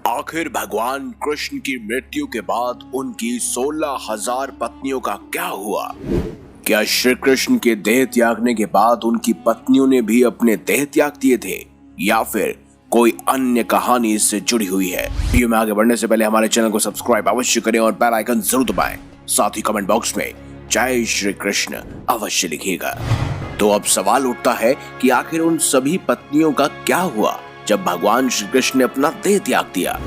आखिर भगवान कृष्ण की मृत्यु के बाद उनकी 16,000 पत्नियों का क्या हुआ? क्या श्री कृष्ण के देह त्यागने के बाद उनकी पत्नियों ने भी अपने देह त्याग दिए थे या फिर कोई अन्य कहानी इससे जुड़ी हुई है? वीडियो में आगे बढ़ने से पहले हमारे चैनल को सब्सक्राइब अवश्य करें और बेल आइकन जरूर दबाएं। साथ ही कमेंट बॉक्स में जय श्री कृष्ण अवश्य लिखिएगा। तो अब सवाल उठता है कि आखिर उन सभी पत्नियों का क्या हुआ जब भगवान श्री कृष्ण ने अपना देह त्याग दिया।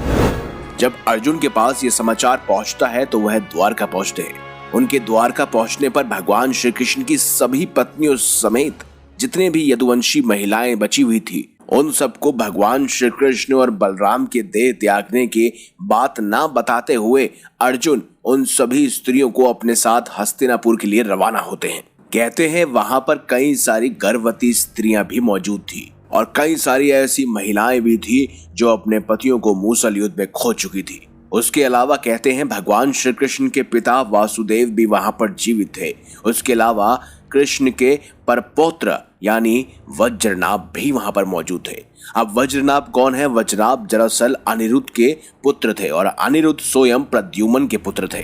जब अर्जुन के पास ये समाचार पहुंचता है तो वह द्वारका पहुंचते हैं। उनके द्वारका पहुंचने पर भगवान श्री कृष्ण की सभी पत्नियों समेत जितने भी यदुवंशी महिलाएं बची हुई थी, उन सबको भगवान श्री कृष्ण और बलराम के देह त्यागने की बात ना बताते हुए अर्जुन उन सभी स्त्रियों को अपने साथ हस्तिनापुर के लिए रवाना होते हैं। कहते हैं वहां पर कई सारी गर्भवती स्त्रियां भी मौजूद थी और कई सारी ऐसी महिलाएं भी थी जो अपने पतियों को मूसल युद्ध में खो चुकी थी। उसके अलावा कहते हैं भगवान श्री कृष्ण के पिता वासुदेव भी वहां पर जीवित थे। उसके अलावा कृष्ण के परपौत्र यानी वज्रनाभ भी वहां पर मौजूद थे। अब वज्रनाभ कौन है? वज्रनाभ दरअसल अनिरुद्ध के पुत्र थे और अनिरुद्ध स्वयं प्रद्युम्न के पुत्र थे।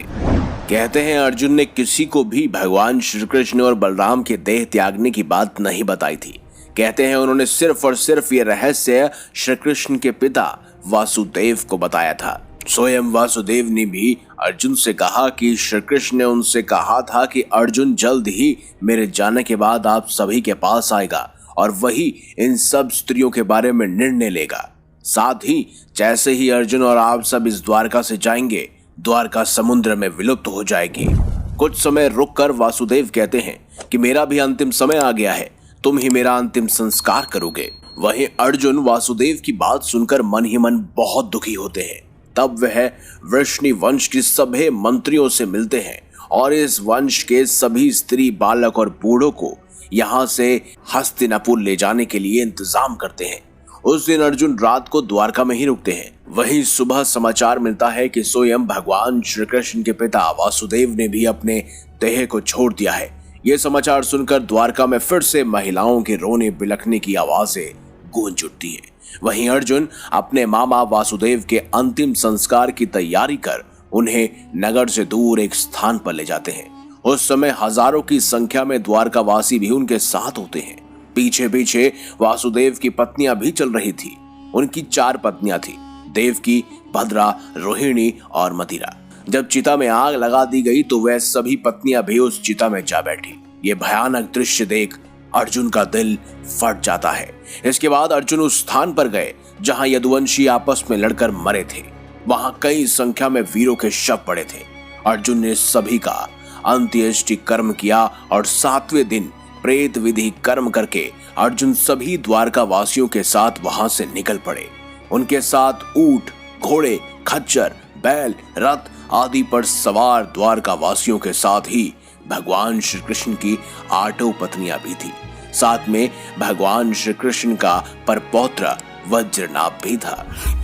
कहते हैं अर्जुन ने किसी को भी भगवान श्री कृष्ण और बलराम के देह त्यागने की बात नहीं बताई थी। कहते हैं उन्होंने सिर्फ और सिर्फ ये रहस्य श्री कृष्ण के पिता वासुदेव को बताया था। स्वयं वासुदेव ने भी अर्जुन से कहा कि श्री कृष्ण ने उनसे कहा था कि अर्जुन जल्द ही मेरे जाने के बाद आप सभी के पास आएगा और वही इन सब स्त्रियों के बारे में निर्णय लेगा। साथ ही जैसे ही अर्जुन और आप सब इस द्वारका से जाएंगे, द्वारका समुद्र में विलुप्त हो जाएगी। कुछ समय रुककर वासुदेव कहते हैं कि मेरा भी अंतिम समय आ गया है, तुम ही मेरा अंतिम संस्कार करोगे। वहीं अर्जुन वासुदेव की बात सुनकर मन ही मन बहुत दुखी होते हैं। तब वह वृष्णि वंश के सभी मंत्रियों से मिलते हैं और इस वंश के सभी स्त्री, बालक और बूढ़ों को यहाँ से हस्तिनापुर ले जाने के लिए इंतजाम करते हैं। उस दिन अर्जुन रात को द्वारका में ही रुकते हैं। वहीं सुबह समाचार मिलता है कि स्वयं भगवान श्री कृष्ण के पिता वासुदेव ने भी अपने देह को छोड़ दिया है। ये समाचार सुनकर द्वारका में फिर से महिलाओं के रोने बिलखने की आवाजें गूंज उठती है। वहीं अर्जुन अपने मामा वासुदेव के अंतिम संस्कार की तैयारी कर उन्हें नगर से दूर एक स्थान पर ले जाते हैं। उस समय हजारों की संख्या में द्वारका वासी भी उनके साथ होते हैं। पीछे पीछे वासुदेव की पत्नियां भी चल रही थी। उनकी 4 पत्नियां थी, देवकी, भद्रा, रोहिणी और मदिरा। जब चिता में आग लगा दी गई तो वह सभी पत्नियां भी उस चिता में जा बैठी। ये भयानक दृश्य देख अर्जुन का दिल फट जाता है। इसके बाद अर्जुन उस स्थान पर गए जहां यदुवंशी आपस में लड़कर मरे थे। वहां कई संख्या में वीरों के शव पड़े थे। अर्जुन ने सभी का अंत्येष्टि कर्म किया और 7वें दिन प्रेत विधि कर्म करके अर्जुन सभी द्वारका वासियों के साथ वहां से निकल पड़े। उनके साथ ऊंट, घोड़े, खच्चर, बैल, रथ आदि पर सवार द्वारका वासियों के साथ ही भगवान श्री कृष्ण की 8 पत्नियां भी थी। साथ में भगवान श्री कृष्ण का परपौत्र वज्रनाभ भी था।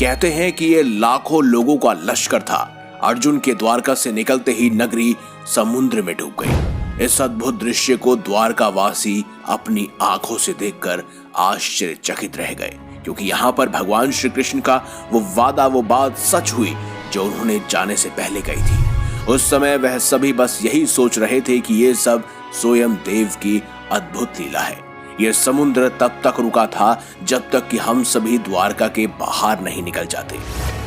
कहते हैं कि ये लाखों लोगों का लश्कर था। अर्जुन के द्वारका से निकलते ही नगरी समुद्र में डूब गई। इस अद्भुत दृश्य को द्वारका वासी अपनी आंखों से देखकर आश्चर्यचकित रह गए, क्योंकि यहाँ पर भगवान श्री कृष्ण का वो बात सच हुई जो उन्होंने जाने से पहले कही थी। उस समय वह सभी बस यही सोच रहे थे कि ये सब स्वयं देव की अद्भुत लीला है। यह समुद्र तब तक रुका था जब तक कि हम सभी द्वारका के बाहर नहीं निकल जाते।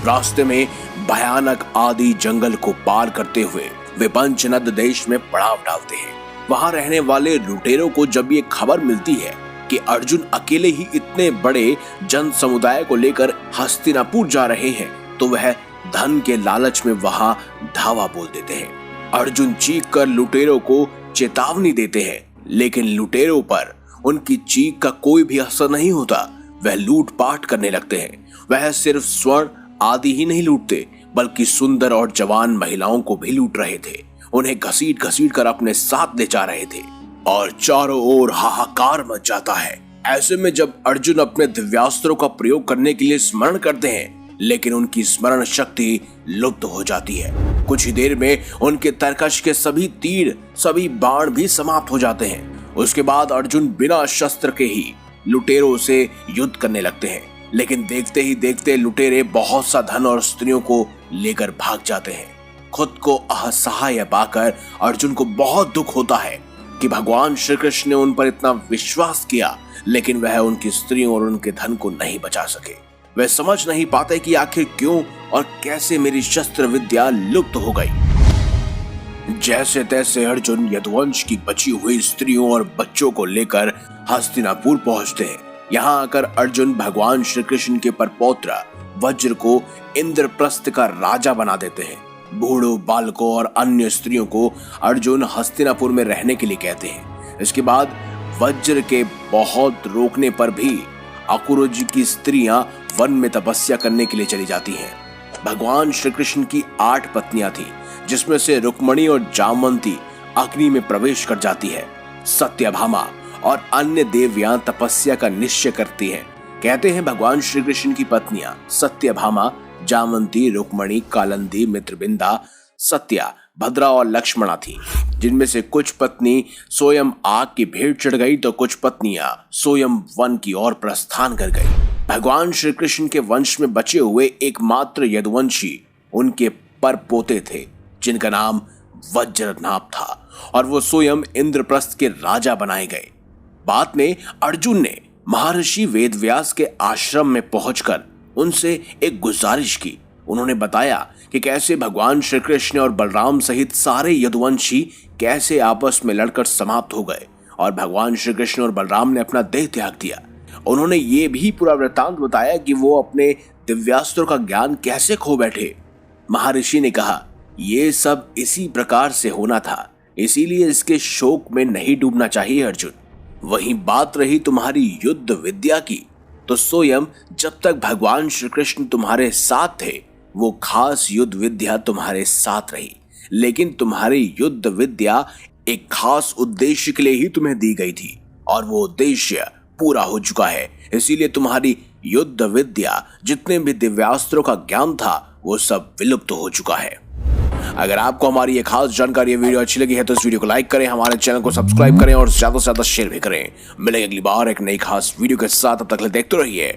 रास्ते में भयानक आदि जंगल को पार करते हुए वे पंचनद देश में पड़ाव डालते हैं। वहां रहने वाले लुटेरों को जब ये खबर मिलती है कि अर्जुन अकेले ही इतने बड़े जन समुदाय को लेकर हस्तिनापुर जा रहे हैं, तो वह धन के लालच में वहां धावा बोल देते हैं। अर्जुन चीख कर लुटेरों को चेतावनी देते हैं, लेकिन लुटेरों पर उनकी चीख का कोई भी असर नहीं होता। वह लूटपाट करने लगते हैं। वह सिर्फ स्वर्ण आदि ही नहीं लूटते, बल्कि सुंदर और जवान महिलाओं को भी लूट रहे थे। उन्हें घसीट घसीट कर अपने साथ ले जा रहे थे और चारों ओर हाहाकार मच जाता है। ऐसे में जब अर्जुन अपने दिव्यास्त्रों का प्रयोग करने के लिए स्मरण करते हैं, लेकिन उनकी स्मरण शक्ति लुप्त हो जाती है। कुछ ही देर में उनके तरकश के सभी तीर, सभी बाण भी समाप्त हो जाते हैं। उसके बाद अर्जुन बिना शस्त्र के ही लुटेरों से युद्ध करने लगते हैं। लेकिन देखते ही देखते लुटेरे बहुत सा धन और स्त्रियों को लेकर भाग जाते हैं। खुद को असहाय पाकर अर्जुन को बहुत दुख होता है कि भगवान श्री कृष्ण ने उन पर इतना विश्वास किया, लेकिन वह उनकी स्त्रियों और उनके धन को नहीं बचा सके। वे समझ नहीं पाते कि आखिर क्यों और कैसे मेरी शस्त्र विद्या लुप्त हो गई। जैसे तैसे अर्जुन यदुवंश की बची हुई स्त्रियों और बच्चों को लेकर हस्तिनापुर पहुंचते हैं। यहाँ आकर अर्जुन भगवान श्री कृष्ण के परपौत्र वज्र को इंद्रप्रस्थ का राजा बना देते हैं। बूढ़ों, बालकों और अन्य स्त्रियों को अर्जुन हस्तिनापुर में रहने के लिए कहते हैं। इसके बाद वज्र के बहुत रोकने पर भी अकुरुज की स्त्रियां वन में तपस्या करने के लिए चली जाती हैं। भगवान श्री कृष्ण की 8 पत्नियां थी, जिसमें से रुक्मणी और जामवंती अग्नि में प्रवेश कर जाती है। सत्यभामा और अन्य देवियां तपस्या का निश्चय करती हैं। कहते हैं भगवान श्री कृष्ण की पत्नियां सत्यभामा, जामवंती, रुक्मणी, कालंदी, मित्रबिंदा, सत्या, भद्रा और लक्ष्मणा थी, जिनमें से कुछ पत्नी स्वयं आग की भेंट चढ़ गई तो कुछ पत्नियां स्वयं वन की ओर प्रस्थान कर गई। भगवान श्री कृष्ण के वंश में बचे हुए एकमात्र यदुवंशी उनके परपोते थे, जिनका नाम वज्रनाभ था और वो स्वयं इंद्रप्रस्थ के राजा बनाए गए। बाद में अर्जुन ने महर्षि वेदव्यास के आश्रम में पहुंचकर उनसे एक गुजारिश की। उन्होंने बताया कि कैसे भगवान श्री कृष्ण और बलराम सहित सारे यदुवंशी कैसे आपस में लड़कर समाप्त हो गए और भगवान श्री कृष्ण और बलराम ने अपना देह त्याग दिया। उन्होंने ये भी पूरा वृत्तांत बताया कि वो अपने दिव्यास्त्रों का ज्ञान कैसे खो बैठे। महर्षि ने कहा, ये सब इसी प्रकार से होना था, इसीलिए इसके शोक में नहीं डूबना चाहिए अर्जुन। वहीं बात रही तुम्हारी युद्ध विद्या की, तो स्वयं जब तक भगवान श्री कृष्ण तुम्हारे साथ थे वो खास युद्ध विद्या तुम्हारे साथ रही, लेकिन तुम्हारी युद्ध विद्या एक खास उद्देश्य के लिए ही तुम्हें दी गई थी और वो उद्देश्य पूरा हो चुका है। इसीलिए तुम्हारी युद्ध विद्या, जितने भी दिव्यास्त्रों का ज्ञान था, वो सब विलुप्त हो चुका है। अगर आपको हमारी ये खास जानकारी, ये वीडियो अच्छी लगी है तो इस वीडियो को लाइक करें, हमारे चैनल को सब्सक्राइब करें और ज्यादा से ज्यादा शेयर भी करें। मिलेंगे अगली बार एक नई खास वीडियो के साथ, तब तक देखते रहिए